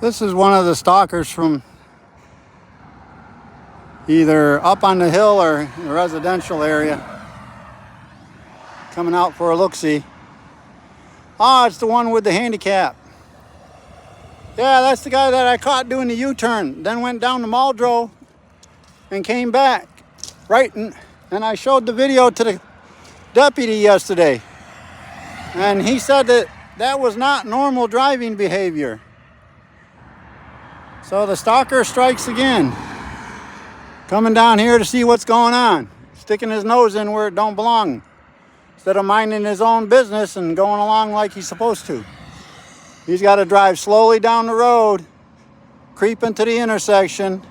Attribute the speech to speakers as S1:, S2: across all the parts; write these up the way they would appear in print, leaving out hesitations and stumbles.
S1: This is one of the stalkers from either up on the hill or in the residential area. Coming out for a look-see. Ah, it's the one with the handicap. Yeah, that's the guy that I caught doing the U-turn. Then went down to Muldrow and came back. Right, and I showed the video to the deputy yesterday. And he said that that was not normal driving behavior. So the stalker strikes again. Coming down here to see what's going on. Sticking his nose in where it don't belong. Instead of minding his own business and going along like he's supposed to. He's got to drive slowly down the road, creep into the intersection,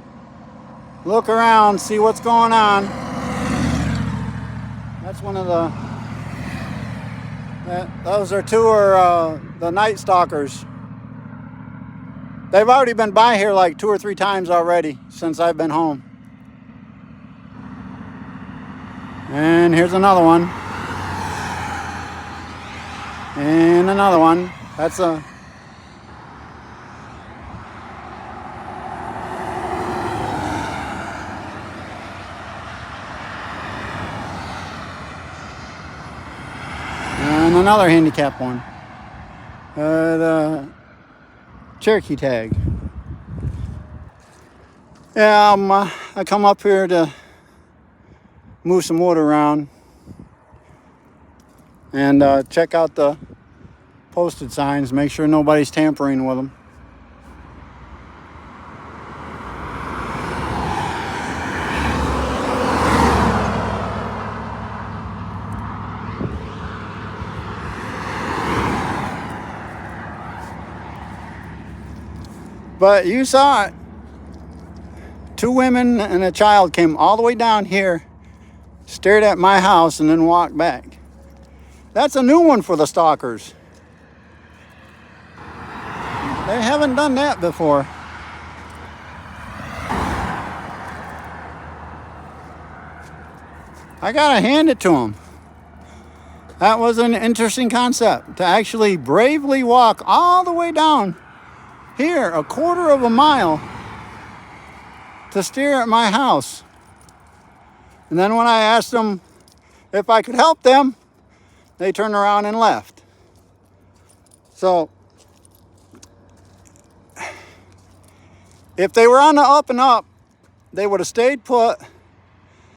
S1: look around, see what's going on. That's one of those are two are the night stalkers. They've already been by here like 2 or 3 times already since I've been home. And here's another one. And another one. That's a... And another handicap one. The Cherokee tag. Yeah, I come up here to move some wood around and check out the posted signs, make sure nobody's tampering with them. But you saw it. 2 women and a child came all the way down here, stared at my house, and then walked back. That's a new one for the stalkers. They haven't done that before. I gotta hand it to them. That was an interesting concept, to actually bravely walk all the way down here, 1/4 of a mile, to stare at my house. And then when I asked them if I could help them, they turned around and left. So, if they were on the up and up, they would have stayed put